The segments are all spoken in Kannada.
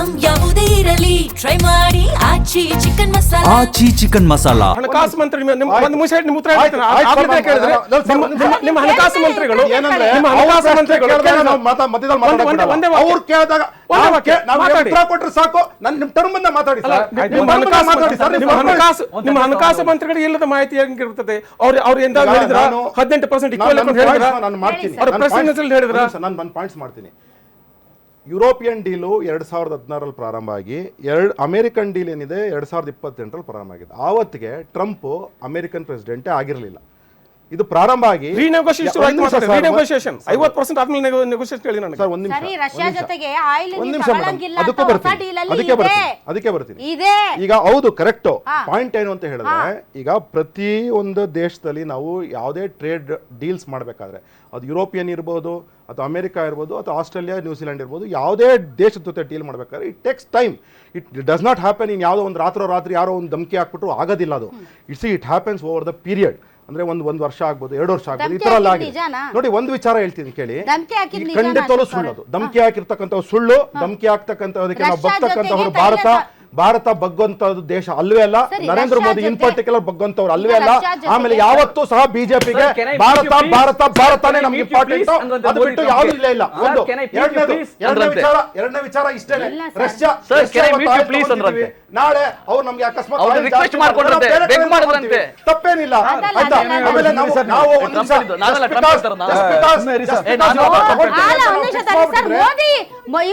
ಐಟಂ ಯಾವುದೇ ಇರಲಿ ಟ್ರೈ ಮಾಡಿ ಆಚಿ ಚಿಕನ್ ಮಸಾಲಾ. ಆಚಿ ಚಿಕನ್ ಮಸಾಲಾ. ಹಣಕಾಸು ಮಂತ್ರಿ ಒಂದು ಮುಷ ನಿಮ್ಮ ಉತ್ತರ ಹೇಳ್ತೀನಿ. ಆದ್ರೆ ಕೇಳಿದ್ರೆ ನಿಮ್ಮ ಹಣಕಾಸು ಮಂತ್ರಿಗಳು ನಿಮ್ಮ ಹಣಕಾಸು ಮಂತ್ರಿಗಳು ಅವ್ರು ಕೇಳಿದಾಗ ಉತ್ತರ ಕೊಟ್ರೆ ಸಾಕು. ನಾನು ನಿಮ್ಮ ಟರ್ಮ್ ಬಂದ ಮಾತಾಡಿ ನಿಮ್ಮ ಹಣಕಾಸು ಮಂತ್ರಿಗಳಿಗೆ ಇಲ್ಲದ ಮಾಹಿತಿ ಹೆಂಗಿರ್ತದೆ? ಅವ್ರು ಎಂದಾಗ ಹೇಳಿದ್ರ 18% ಈಕ್ವಲ್ ಅಂತ ಹೇಳಿದ್ರ, ನಾನು ಮಾಡ್ತೀನಿ. ಅವ್ರ ಪ್ರೆಸಿಡೆನ್ಸಿಯಲ್ಲಿ ಹೇಳಿದ್ರ. ನಾನು ಒಂದು ಪಾಯಿಂಟ್ಸ್ ಮಾಡ್ತೀನಿ. ಯುರೋಪಿಯನ್ ಡೀಲು 2016 ಪ್ರಾರಂಭ ಆಗಿ ಅಮೆರಿಕನ್ ಡೀಲ್ ಏನಿದೆ 2028 ಪ್ರಾರಂಭ ಆಗಿದೆ. ಆವತ್ತಿಗೆ ಟ್ರಂಪ್ ಅಮೆರಿಕನ್ ಪ್ರೆಸಿಡೆಂಟೇ ಆಗಿರಲಿಲ್ಲ. ಇದು ಪ್ರಾರಂಭ ಆಗಿ ರಿನೆಗೋಷಿಯೇಷನ್ 50% ಆದ್ಮೇಲೆ ನೆಗೋಷಿಯೇಷನ್ ಹೇಳಿ ನನಗೆ. ಸರ್ ಒಂದು ನಿಮಿಷ, ರಷ್ಯಾ ಜೊತೆಗೆ ಆಯಿಲ್ ಒಂದು ನಿಮಿಷ ಮೇಡಮ್, ಅದಕ್ಕೆ ಬರ್ತೀನಿ. ಈಗ ಹೌದು ಕರೆಕ್ಟ್ ಪಾಯಿಂಟ್ ಏನು ಅಂತ ಹೇಳಿದ್ರೆ, ಈಗ ಪ್ರತಿ ಒಂದು ದೇಶದಲ್ಲಿ ನಾವು ಯಾವುದೇ ಟ್ರೇಡ್ ಡೀಲ್ಸ್ ಮಾಡಬೇಕಾದ್ರೆ ಅದು ಯುರೋಪಿಯನ್ ಇರ್ಬೋದು ಅಥವಾ ಅಮೆರಿಕ ಇರ್ಬೋದು ಅಥವಾ ಆಸ್ಟ್ರೇಲಿಯಾ ನ್ಯೂಜಿಲೆಂಡ್ ಇರ್ಬೋದು, ಯಾವುದೇ ದೇಶದ ಜೊತೆ ಡೀಲ್ ಮಾಡಬೇಕಾದ್ರೆ it takes time. It does not happen in ಯಾವುದೋ ಒಂದು ರಾತ್ರಿ ಯಾರೋ ಒಂದು ಧಮಕಿ ಹಾಕ್ಬಿಟ್ರು ಆಗೋದಿಲ್ಲ. ಅದು it happens over the period. ಅಂದ್ರೆ ಒಂದು ವರ್ಷ ಆಗ್ಬೋದು, 2 ವರ್ಷ ಆಗ್ಬೋದು, ಈ ತರ ಎಲ್ಲ ಆಗಿದೆ. ನೋಡಿ ಒಂದು ವಿಚಾರ ಹೇಳ್ತೀನಿ ಕೇಳಿ, ಖಂಡಿತವೂ ಸುಳ್ಳದು. ಧಮಕಿ ಹಾಕಿರ್ತಕ್ಕಂಥ ಸುಳ್ಳು, ಧಮಕಿ ಹಾಕ್ತಕ್ಕಂಥದಕ್ಕೆ ನಾವು ಬಗ್ತಕ್ಕಂಥವ್ರು ಭಾರತ ಬಗ್ಗುವಂತದ್ದು ದೇಶ ಅಲ್ವೇ ಅಲ್ಲ. ನರೇಂದ್ರ ಮೋದಿ ಇನ್ ಪರ್ಟಿಕ್ಯುಲರ್ ಬಗ್ಗುವಂತವ್ರು ಅಲ್ವೇ ಅಲ್ಲ. ಆಮೇಲೆ ಯಾವತ್ತೂ ಸಹ ಬಿಜೆಪಿಗೆ ಭಾರತನೇ ನಮ್ಗೆ ಇಂಪಾರ್ಟೆಂಟ್, ಅದು ಬಿಟ್ಟು ಯಾವ್ದು ಇಲ್ಲ. ಒಂದು ಎರಡನೇ ವಿಚಾರ ಇಷ್ಟೇನೆ, ರಷ್ಯಾ ನಾಳೆ ಅವ್ರು ನಮ್ಗೆ ಅಕಸ್ಮಾತ್ ತಪ್ಪೇನಿಲ್ಲ ಆಯ್ತಾ. ಆಮೇಲೆ ನಾವು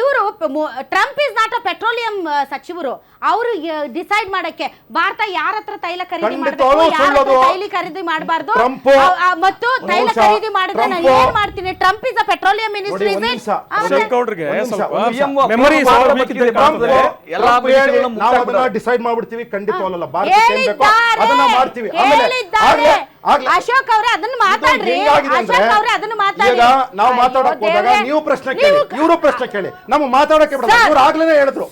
ಇವರು Trump is not a petroleum ಸಚಿವರು. ಅವರು ಡಿಸೈಡ್ ಮಾಡಕ್ಕೆ ಭಾರತ ಯಾರ ಹತ್ರ ತೈಲ ಖರೀದಿ ಮಾಡಬೇಕು, ತೈಲ ಖರೀದಿ ಮಾಡಬಾರ್ದು ಮತ್ತು ತೈಲ ಖರೀದಿ ಮಾಡಿದ್ರೆ ನಾನು ಏನ್ ಮಾಡ್ತೀನಿ? Trump is a petroleum minister. Decide ಮಾಡ್ಬಿಡ್ತೀವಿ, ಖಂಡಿತವಲ್ಲ ಅದನ್ನ ಮಾಡ್ತೀವಿ. ಅಶೋಕ್ ಅವ್ರೆ ಅದನ್ನ ಮಾತಾಡ್ರಿ. ಅಶೋಕ್ ಅವ್ರೆ ಅದನ್ನ ಮಾತಾಡಿ. ನಾವು ಮಾತಾಡಕ್ ಹೋದಾಗ ನೀವು ಪ್ರಶ್ನೆ ಕೇಳಿ, ಇವರು ಪ್ರಶ್ನೆ ಕೇಳಿ. ನಮ್ಮ ಮಾತಾಡಕ್ಕೆ ಇವ್ರು ಆಗ್ಲೇ ಹೇಳಿದ್ರು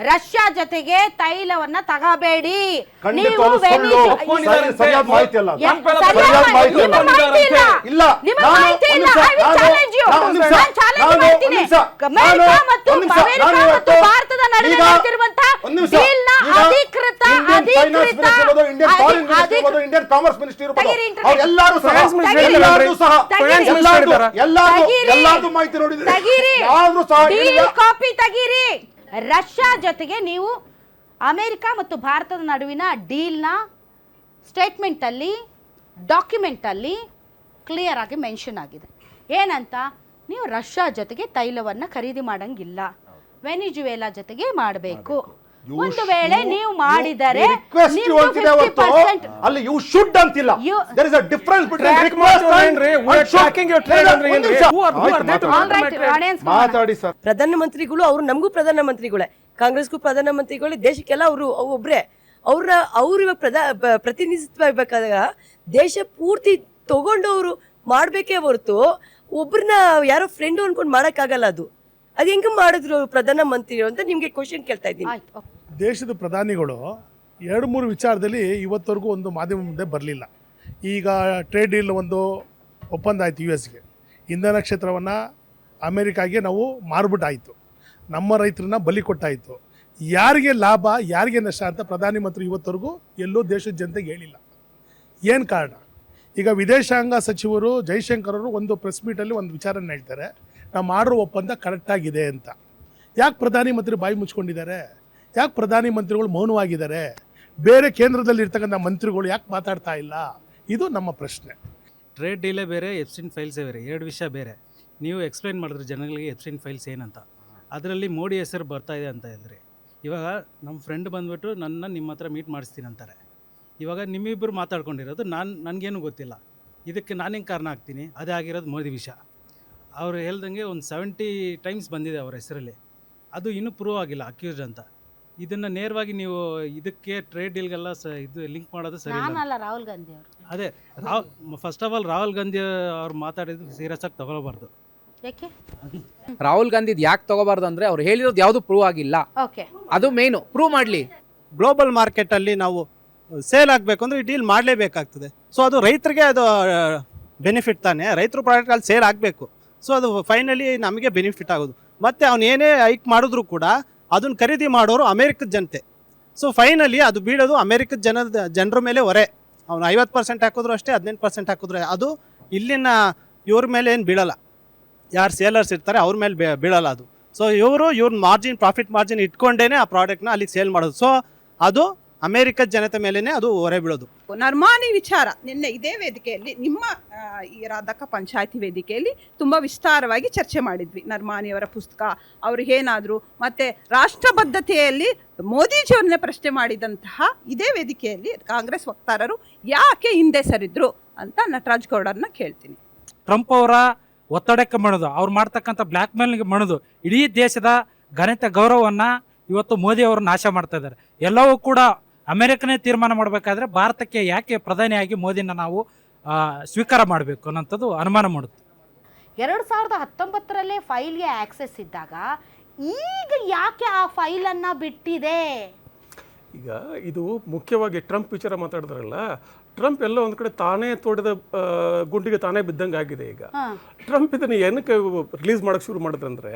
ರಷ್ಯಾ ಜೊತೆಗೆ ತೈಲವನ್ನ ತಗಬೇಡಿ. ನೀವು ಸರಿಯಾದ ಮಾಹಿತಿ ಅಲ್ಲ. ಭಾರತದ ನಡುವೆ ನಡೆದಿರುವಂತಹ ಇಂಡಿಯನ್ ಕಾಮರ್ಸ್ ಮಿನಿಸ್ಟರ್ ಎಲ್ಲರೂ ಮಾಹಿತಿ ನೋಡಿದ್ರೆ ಕಾಪಿ ತೆಗೀರಿ. ರಷ್ಯಾ ಜೊತೆಗೆ ನೀವು ಅಮೆರಿಕ ಮತ್ತು ಭಾರತದ ನಡುವಿನ ಡೀಲ್ನ ಸ್ಟೇಟ್ಮೆಂಟ್ ಅಲ್ಲಿ, ಡಾಕ್ಯುಮೆಂಟ್ ಅಲ್ಲಿ ಕ್ಲಿಯರ್ ಆಗಿ ಮೆನ್ಷನ್ ಆಗಿದೆ. ಏನಂತ? ನೀವು ರಷ್ಯಾ ಜೊತೆಗೆ ತೈಲವನ್ನ ಖರೀದಿ ಮಾಡಂಗಿಲ್ಲ, ವೆನಿಜುವೆಲಾ ಜೊತೆಗೆ ಮಾಡಬೇಕು. ಒಂದು ವೇಳೆ ನೀವು ಮಾಡಿದರೆ ಅಲ್ಲಿ ಯು ಶುಡ್ ಅಂತಿಲ್ಲ. There is a difference between request and tracking your trade ಅಂದ್ರೆ ಏನ್ರಿ? ಮಾತಾಡಿ ಸರ್. ಪ್ರಧಾನಮಂತ್ರಿಗಳು ಅವರು ನಮಗೂ ಪ್ರಧಾನಮಂತ್ರಿಗಳೇ, ಕಾಂಗ್ರೆಸ್ಗೂ ಪ್ರಧಾನಮಂತ್ರಿಗಳೇ, ದೇಶಕ್ಕೆಲ್ಲ ಅವರು ಒಬ್ರೆ. ಅವ್ರು ಪ್ರತಿನಿಧಿತ್ವ ಇರ್ಬೇಕಾದಾಗ ದೇಶ ಪೂರ್ತಿ ತಗೊಂಡವರು ಮಾಡ್ಬೇಕೇ ಹೊರತು ಒಬ್ರನ್ನ ಯಾರೋ ಫ್ರೆಂಡ್ ಅನ್ಕೊಂಡು ಮಾಡಕ್ಕಾಗಲ್ಲ. ಅದು ಹೆಂಗ ಮಾಡಿದ್ರು ಪ್ರಧಾನಮಂತ್ರಿ ಅಂತ ನಿಮ್ಗೆ ಕ್ವಶನ್ ಕೇಳ್ತಾ ಇದ್ದೀನಿ. ದೇಶದ ಪ್ರಧಾನಿಗಳು 2-3 ವಿಚಾರದಲ್ಲಿ ಇವತ್ತವರೆಗೂ ಒಂದು ಮಾಧ್ಯಮ ಮುಂದೆ ಬರಲಿಲ್ಲ. ಈಗ ಟ್ರೇಡ್ ಡೀಲ್ ಒಂದು ಒಪ್ಪಂದ ಆಯಿತು, US ಗೆ ಇಂಧನ ಕ್ಷೇತ್ರವನ್ನು ಅಮೆರಿಕಾಗೆ ನಾವು ಮಾರ್ಬಿಟ್ಟಾಯಿತು, ನಮ್ಮ ರೈತರನ್ನ ಬಲಿ ಕೊಟ್ಟಾಯಿತು. ಯಾರಿಗೆ ಲಾಭ ಯಾರಿಗೆ ನಷ್ಟ ಅಂತ ಪ್ರಧಾನಮಂತ್ರಿ ಇವತ್ತವರೆಗೂ ಎಲ್ಲೂ ದೇಶದ ಜನತೆಗೆ ಹೇಳಿಲ್ಲ. ಏನು ಕಾರಣ? ಈಗ ವಿದೇಶಾಂಗ ಸಚಿವರು ಜೈಶಂಕರ್ ಅವರು ಒಂದು ಪ್ರೆಸ್ ಮೀಟಲ್ಲಿ ಒಂದು ವಿಚಾರನ ಹೇಳ್ತಾರೆ, ನಾವು ಮಾಡಿರೋ ಒಪ್ಪಂದ ಕರೆಕ್ಟಾಗಿದೆ ಅಂತ. ಯಾಕೆ ಪ್ರಧಾನಮಂತ್ರಿ ಬಾಯಿ ಮುಚ್ಕೊಂಡಿದ್ದಾರೆ? ಯಾಕೆ ಪ್ರಧಾನಮಂತ್ರಿಗಳು ಮೌನವಾಗಿದ್ದಾರೆ? ಬೇರೆ ಕೇಂದ್ರದಲ್ಲಿ ಇರ್ತಕ್ಕಂಥ ಮಂತ್ರಿಗಳು ಯಾಕೆ ಮಾತಾಡ್ತಾ ಇಲ್ಲ? ಇದು ನಮ್ಮ ಪ್ರಶ್ನೆ. ಟ್ರೇಡ್ ಡೀಲೇ ಬೇರೆ, ಎಫ್ಸಿನ್ ಫೈಲ್ಸೇ ಬೇರೆ, 2 ವಿಷಯ ಬೇರೆ. ನೀವು ಎಕ್ಸ್ಪ್ಲೈನ್ ಮಾಡಿದ್ರೆ ಜನಗಳಿಗೆ ಎಫ್ಸಿನ್ ಫೈಲ್ಸ್ ಏನಂತ, ಅದರಲ್ಲಿ ಮೋದಿ ಹೆಸರು ಬರ್ತಾ ಇದೆ ಅಂತ ಹೇಳಿದ್ರಿ. ಇವಾಗ ನಮ್ಮ ಫ್ರೆಂಡ್ ಬಂದುಬಿಟ್ಟು ನಿಮ್ಮ ಹತ್ರ ಮೀಟ್ ಮಾಡಿಸ್ತೀನಿ ಅಂತಾರೆ. ಇವಾಗ ನಿಮ್ಮಿಬ್ಬರು ಮಾತಾಡ್ಕೊಂಡಿರೋದು ನನಗೇನು ಗೊತ್ತಿಲ್ಲ. ಇದಕ್ಕೆ ನಾನೇನು ಕಾರಣ ಆಗ್ತೀನಿ? ಅದೇ ಆಗಿರೋದು ಮೋದಿ ವಿಷಯ. ಅವರು ಹೇಳ್ದಂಗೆ ಒಂದು 70 ಟೈಮ್ಸ್ ಬಂದಿದೆ ಅವ್ರ ಹೆಸರಲ್ಲಿ, ಅದು ಇನ್ನೂ ಪ್ರೂವ್ ಆಗಿಲ್ಲ ಅಕ್ಯೂಸ್ಡ್ ಅಂತ. ಇದನ್ನು ನೇರವಾಗಿ ನೀವು ಇದಕ್ಕೆ ಟ್ರೇಡ್ ಡೀಲ್ಗೆಲ್ಲ ಇದು ಲಿಂಕ್ ಮಾಡೋದು ಸರಿ ಇಲ್ಲ. ರಾಹುಲ್ ಗಾಂಧಿ ಅವರು ಅದೇ first of all Rahul Gandhi ಅವ್ರು ಮಾತಾಡಿದ್ದು ಸೀರಿಯಸ್ ಆಗಿ ತಗೊಳ್ಬಾರ್ದು. ರಾಹುಲ್ ಗಾಂಧಿ ಯಾಕೆ ತಗೋಬಾರ್ದು ಅಂದ್ರೆ ಅವ್ರು ಹೇಳಿರೋದು ಯಾವುದು ಪ್ರೂವ್ ಆಗಿಲ್ಲ. ಅದು ಮೇನು, ಪ್ರೂವ್ ಮಾಡಲಿ. ಗ್ಲೋಬಲ್ ಮಾರ್ಕೆಟ್ ಅಲ್ಲಿ ನಾವು ಸೇಲ್ ಆಗಬೇಕು ಅಂದ್ರೆ ಈ ಡೀಲ್ ಮಾಡಲೇಬೇಕಾಗ್ತದೆ. ಸೊ ಅದು ರೈತರಿಗೆ ಅದು ಬೆನಿಫಿಟ್ ತಾನೆ. ರೈತರು ಪ್ರಾಡಕ್ಟ್ ಅಲ್ಲಿ ಸೇಲ್ ಆಗಬೇಕು. ಸೊ ಅದು ಫೈನಲಿ ನಮಗೆ ಬೆನಿಫಿಟ್ ಆಗೋದು. ಮತ್ತು ಅವ್ನು ಏನೇ ಹೈಕ್ ಮಾಡಿದ್ರು ಕೂಡ ಅದನ್ನು ಖರೀದಿ ಮಾಡೋರು ಅಮೇರಿಕದ ಜನತೆ. ಸೊ ಫೈನಲಿ ಅದು ಬೀಳೋದು ಅಮೇರಿಕದ ಜನರ ಮೇಲೆ ಹೊರೆ. ಅವ್ನು 50% ಹಾಕಿದ್ರು ಅಷ್ಟೇ, 18% ಹಾಕಿದ್ರು ಅದು ಇಲ್ಲಿನ ಇವ್ರ ಮೇಲೆ ಏನು ಬೀಳಲ್ಲ. ಯಾರು ಸೇಲರ್ಸ್ ಇರ್ತಾರೆ ಅವ್ರ ಮೇಲೆ ಬೀಳಲ್ಲ ಅದು. ಸೊ ಇವ್ರ ಮಾರ್ಜಿನ್, ಪ್ರಾಫಿಟ್ ಮಾರ್ಜಿನ್ ಇಟ್ಕೊಂಡೇ ಆ ಪ್ರಾಡಕ್ಟ್ನ ಅಲ್ಲಿಗೆ ಸೇಲ್ ಮಾಡೋದು. ಸೊ ಅದು ಅಮೇರಿಕದ ಜನತೆ ಮೇಲೇ ಅದು ಹೊರೆ ಬೀಳೋದು. ನರ್ಮಾನಿ ವಿಚಾರ ನಿನ್ನೆ ಇದೇ ವೇದಿಕೆಯಲ್ಲಿ, ನಿಮ್ಮ ಈ ರಾಧಕ ಪಂಚಾಯತಿ ವೇದಿಕೆಯಲ್ಲಿ ತುಂಬ ವಿಸ್ತಾರವಾಗಿ ಚರ್ಚೆ ಮಾಡಿದ್ವಿ. ನರ್ಮಾನಿಯವರ ಪುಸ್ತಕ, ಅವ್ರಿಗೇನಾದರೂ ಮತ್ತು ರಾಷ್ಟ್ರಬದ್ಧತೆಯಲ್ಲಿ ಮೋದಿಜಿಯವ್ರನ್ನೇ ಪ್ರಶ್ನೆ ಮಾಡಿದಂತಹ ಇದೇ ವೇದಿಕೆಯಲ್ಲಿ ಕಾಂಗ್ರೆಸ್ ವಕ್ತಾರರು ಯಾಕೆ ಹಿಂದೆ ಸರಿದ್ರು ಅಂತ ನಟರಾಜ್ ಗೌಡರನ್ನ ಕೇಳ್ತೀನಿ. ಟ್ರಂಪ್ ಅವರ ಒತ್ತಡಕ್ಕೆ ಮಾಡೋದು, ಅವ್ರು ಮಾಡ್ತಕ್ಕಂಥ ಬ್ಲ್ಯಾಕ್ ಮೇಲ್ಗೆ ಮಾಡೋದು ಇಡೀ ದೇಶದ ಘನತೆ ಗೌರವವನ್ನು ಇವತ್ತು ಮೋದಿ ಅವರು ನಾಶ ಮಾಡ್ತಾ ಇದ್ದಾರೆ. ಎಲ್ಲವೂ ಕೂಡ ಅಮೆರಿಕನೇ ತೀರ್ಮಾನ ಮಾಡಬೇಕಾದ್ರೆ ಭಾರತಕ್ಕೆ ಯಾಕೆ ಪ್ರಧಾನಿಯಾಗಿ ಮೋದಿನ ನಾವು ಸ್ವೀಕಾರ ಮಾಡಬೇಕು ಅನ್ನೋಂಥದ್ದು ಅನುಮಾನ ಮಾಡುತ್ತೆ. 2019 ಫೈಲ್ಗೆ ಆಕ್ಸೆಸ್ ಇದ್ದಾಗ ಈಗ ಯಾಕೆ ಆ ಫೈಲನ್ನು ಬಿಟ್ಟಿದೆ? ಈಗ ಇದು ಮುಖ್ಯವಾಗಿ ಟ್ರಂಪ್ ವಿಚಾರ ಮಾತಾಡಿದ್ರಲ್ಲ, ಟ್ರಂಪ್ ಎಲ್ಲ ಒಂದು ಕಡೆ ತಾನೇ ತೋಟದ ಗುಂಡಿಗೆ ತಾನೇ ಬಿದ್ದಂಗೆ ಆಗಿದೆ. ಈಗ ಟ್ರಂಪ್ ಇದನ್ನು ಏನಕ್ಕೆ ರಿಲೀಸ್ ಮಾಡೋಕ್ಕೆ ಶುರು ಮಾಡಿದ್ರಂದ್ರೆ,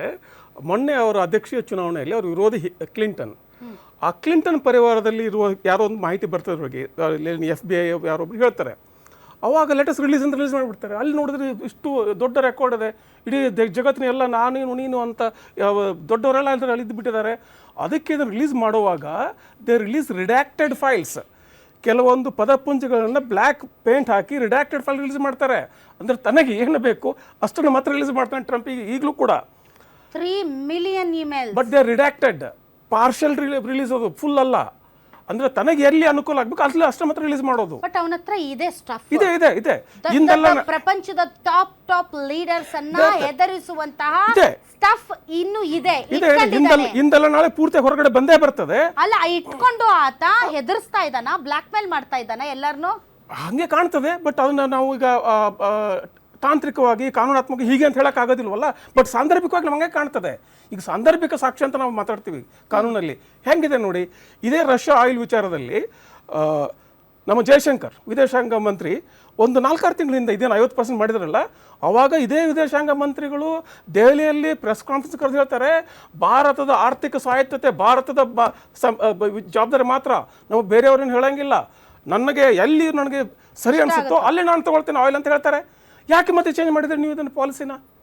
ಮೊನ್ನೆ ಅವರ ಅಧ್ಯಕ್ಷೀಯ ಚುನಾವಣೆಯಲ್ಲಿ ಅವ್ರ ವಿರೋಧಿ ಕ್ಲಿಂಟನ್, ಆ ಕ್ಲಿಂಟನ್ ಪರಿವಾರದಲ್ಲಿ ಇರುವ ಯಾರೋ ಒಂದು ಮಾಹಿತಿ ಬರ್ತದೆ ಬಗ್ಗೆ, FBI ಯಾರೊಬ್ರು ಹೇಳ್ತಾರೆ, ಅವಾಗ ಲೇಟೆಸ್ಟ್ ರಿಲೀಸ್ ಮಾಡಿಬಿಡ್ತಾರೆ. ಅಲ್ಲಿ ನೋಡಿದ್ರೆ ಇಷ್ಟು ದೊಡ್ಡ ರೆಕಾರ್ಡ್ ಇದೆ, ಇಡೀ ಜಗತ್ತಿನ ಎಲ್ಲ ನೀನು ಅಂತ ದೊಡ್ಡವರೆಲ್ಲ ಅಲ್ಲಿ ಇದ್ದುಬಿಟ್ಟಿದ್ದಾರೆ. ಅದಕ್ಕೆ ಇದನ್ನು ರಿಲೀಸ್ ಮಾಡುವಾಗ ದೇ ರಿಲೀಸ್ ರಿಡ್ಯಾಕ್ಟೆಡ್ ಫೈಲ್ಸ್, ಕೆಲವೊಂದು ಪದಪುಂಜಗಳನ್ನು ಬ್ಲ್ಯಾಕ್ ಪೇಂಟ್ ಹಾಕಿ ರಿಡ್ಯಾಕ್ಟೆಡ್ ಫೈಲ್ ರಿಲೀಸ್ ಮಾಡ್ತಾರೆ. ಅಂದರೆ ತನಗೆ ಏನು ಬೇಕು ಅಷ್ಟನ್ನು ಮಾತ್ರ ರಿಲೀಸ್ ಮಾಡ್ತಾನೆ ಟ್ರಂಪ್ ಈಗಲೂ ಕೂಡ. 3 million emails. But they redacted, partial release, ಅದು ಫುಲ್ ಅಲ್ಲ. ಅಂದ್ರೆ ತನಗೆ ಎಲ್ಲಿ ಅನುಕೂಲ ಆಗ್ಬೇಕು ಅಲ್ಲಿ ಅಷ್ಟೇ ಮಾತ್ರ ರಿಲೀಸ್ ಮಾಡೋದು. ಬಟ್ ಅವನ ಹತ್ರ ಇದೆ ಸ್ಟಫ್, ಇದೆ ಇಂದೆಲ್ಲ ಪ್ರಪಂಚದ ಟಾಪ್ ಲೀಡರ್ಸ್ ಅನ್ನ ಹೆದರಿಸುವಂತಹ ಸ್ಟಫ್ ಇನ್ನು ಇದೆ. ಇಂದೆಲ್ಲ ನಾಳೆ ಪೂರ್ತಿ ಹೊರಗಡೆ ಬಂದೇ ಬರ್ತದೆ. ಅಲ್ಲ, ಇಟ್ಕೊಂಡು ಆತ ಹೆದರ್ಸ್ತಾ ಇದ್ದಾನ, ಬ್ಲಾಕ್ ಮೇಲ್ ಮಾಡ್ತಾ ಇದ್ದಾನ ಎಲ್ಲರನ್ನು, ಹಂಗೆ ಕಾಣ್ತದೆ. ಬಟ್ ಅದನ್ನ ನಾವು ಈಗ ತಾಂತ್ರಿಕವಾಗಿ ಕಾನೂನಾತ್ಮಕ ಹೀಗೆ ಅಂತ ಹೇಳಕ್ ಆಗೋದಿಲ್ವಲ್ಲ. ಬಟ್ ಸಾಂದರ್ಭಿಕವಾಗಿ ನಮಗೆ ಕಾಣ್ತದೆ. ಈಗ ಸಾಂದರ್ಭಿಕ ಸಾಕ್ಷಿ ಅಂತ ನಾವು ಮಾತಾಡ್ತೀವಿ ಕಾನೂನಲ್ಲಿ. ಹೆಂಗಿದೆ ನೋಡಿ, ಇದೇ ರಷ್ಯಾ ಆಯಿಲ್ ವಿಚಾರದಲ್ಲಿ ನಮ್ಮ ಜಯಶಂಕರ್ ವಿದೇಶಾಂಗ ಮಂತ್ರಿ ಒಂದು 4-6 ತಿಂಗಳಿಂದ ಇದೇನು 50% ಮಾಡಿದ್ರಲ್ಲ, ಅವಾಗ ಇದೇ ವಿದೇಶಾಂಗ ಮಂತ್ರಿಗಳು ದೆಹಲಿಯಲ್ಲಿ ಪ್ರೆಸ್ ಕಾನ್ಫರೆನ್ಸ್ ಕರೆದು ಹೇಳ್ತಾರೆ, ಭಾರತದ ಆರ್ಥಿಕ ಸ್ವಾಯತ್ತತೆ ಭಾರತದ ಜವಾಬ್ದಾರಿ ಮಾತ್ರ, ನಾವು ಬೇರೆಯವ್ರೇನು ಹೇಳಂಗಿಲ್ಲ, ನನಗೆ ಸರಿ ಅನಿಸುತ್ತೋ ಅಲ್ಲಿ ನಾನು ತಗೊಳ್ತೇನೆ ಆಯಿಲ್ ಅಂತ ಹೇಳ್ತಾರೆ. ಯಾಕೆ ಮತ್ತೆ ಚೇಂಜ್ ಮಾಡಿದ್ರೆ ನೀವು ಇದನ್ನು ಪಾಲಿಸಿನ?